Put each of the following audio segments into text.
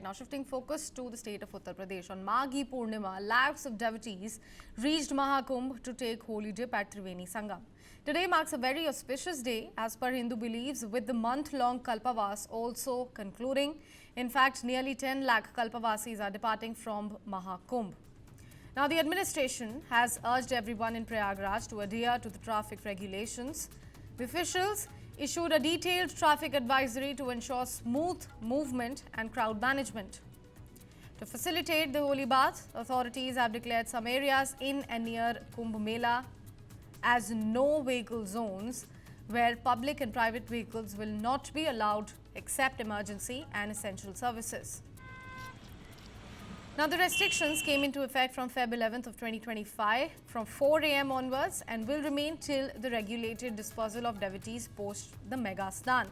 Now shifting focus to the state of Uttar Pradesh. On Maghi Purnima, lakhs of devotees reached Maha Kumbh to take holy dip at Triveni Sangam. Today marks a very auspicious day as per Hindu beliefs, with the month-long Kalpavas also concluding. In fact, nearly 10 lakh Kalpavasis are departing from Maha Kumbh. Now, the administration has urged everyone in Prayagraj to adhere to the traffic regulations. The officials issued a detailed traffic advisory to ensure smooth movement and crowd management. To facilitate the holy bath, authorities have declared some areas in and near Kumbh Mela as no vehicle zones, where public and private vehicles will not be allowed except emergency and essential services. Now, the restrictions came into effect from Feb 11th of 2025 from 4 a.m. onwards and will remain till the regulated dispersal of devotees post the Mega Snan.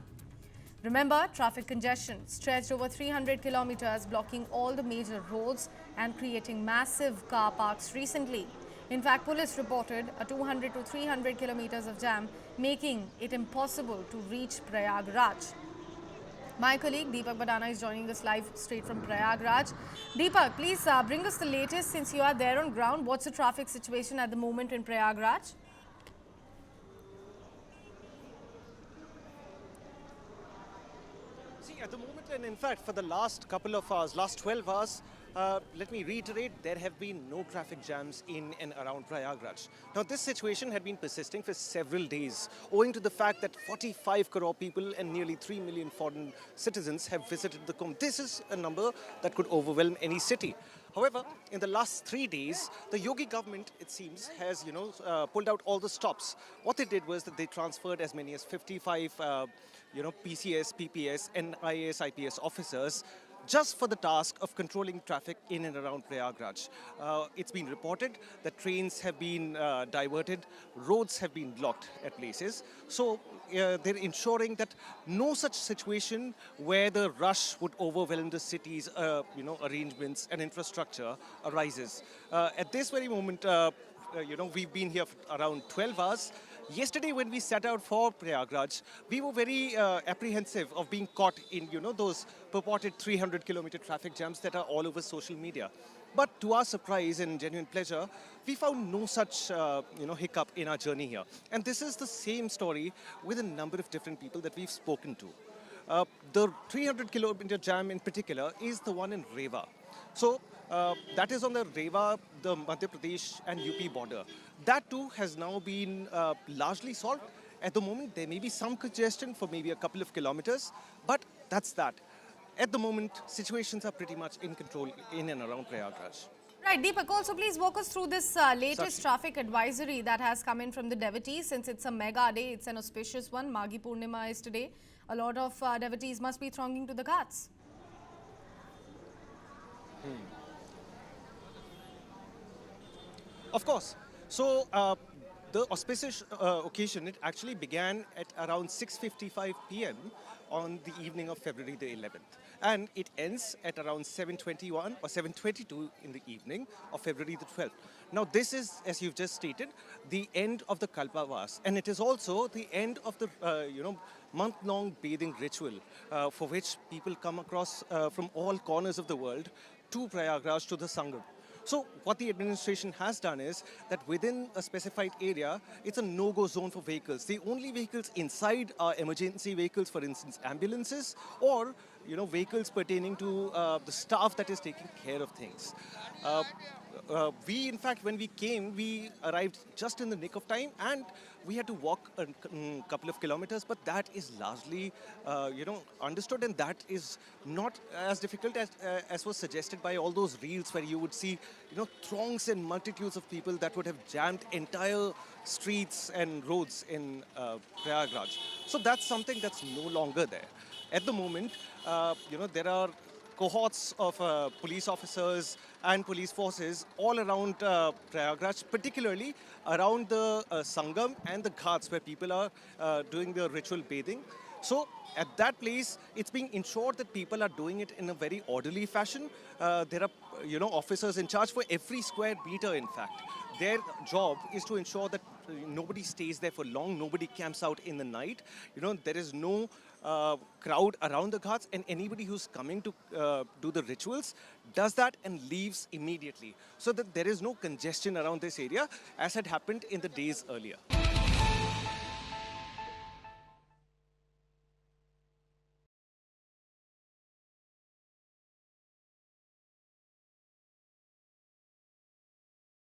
Remember, traffic congestion stretched over 300 kilometers, blocking all the major roads and creating massive car parks recently. In fact, police reported a 200 to 300 kilometers of jam, making it impossible to reach Prayagraj. My colleague Deepak Badana is joining us live straight from Prayagraj. Deepak, please bring us the latest since you are there on ground. What's the traffic situation at the moment in Prayagraj? See, at the moment, and in fact, for the last couple of hours, last 12 hours, let me reiterate, there have been no traffic jams in and around Prayagraj. Now, this situation had been persisting for several days, owing to the fact that 45 crore people and nearly 3 million foreign citizens have visited the Kumbh. This is a number that could overwhelm any city. However, in the last 3 days, the Yogi government, it seems, has, pulled out all the stops. What they did was that they transferred as many as 55, PCS, PPS, and IAS, IPS officers just for the task of controlling traffic in and around Prayagraj. It's been reported that trains have been diverted, roads have been blocked at places. So they're ensuring that no such situation where the rush would overwhelm the city's arrangements and infrastructure arises. At this very moment, we've been here for around 12 hours. Yesterday, when we set out for Prayagraj, we were very apprehensive of being caught in, those purported 300-kilometer traffic jams that are all over social media. But to our surprise and genuine pleasure, we found no such, hiccup in our journey here. And this is the same story with a number of different people that we've spoken to. The 300-kilometer jam in particular is the one in Rewa. So that is on the Rewa, the Madhya Pradesh and UP border. That too has now been largely solved. At the moment, there may be some congestion for maybe a couple of kilometers, but that's that. At the moment, situations are pretty much in control in and around Prayagraj. Right, Deepak, also please walk us through this latest traffic advisory that has come in from the devotees. Since it's a mega day, it's an auspicious one. Maghi Purnima is today. A lot of devotees must be thronging to the ghats. Of course. So the auspicious occasion, it actually began at around 6:55 p.m. on the evening of February the 11th. And it ends at around 7:21 or 7:22 in the evening of February the 12th. Now, this is, as you've just stated, the end of the Kalpavas. And it is also the end of the, month-long bathing ritual for which people come across from all corners of the world to Prayagraj, to the Sangam. So what the administration has done is that within a specified area, it's a no-go zone for vehicles. The only vehicles inside are emergency vehicles, for instance, ambulances, or vehicles pertaining to the staff that is taking care of things. We, in fact, when we came, we arrived just in the nick of time, and we had to walk a couple of kilometers, but that is largely, understood, and that is not as difficult as was suggested by all those reels where you would see, throngs and multitudes of people that would have jammed entire streets and roads in Prayagraj. So that's something that's no longer there. At the moment, there are cohorts of police officers and police forces all around Prayagraj, particularly around the Sangam and the ghats where people are doing their ritual bathing. So at that place, it's being ensured that people are doing it in a very orderly fashion. There are, officers in charge for every square meter, in fact. Their job is to ensure that nobody stays there for long, nobody camps out in the night. There is no crowd around the ghats, and anybody who's coming to do the rituals does that and leaves immediately, so that there is no congestion around this area as had happened in the days earlier.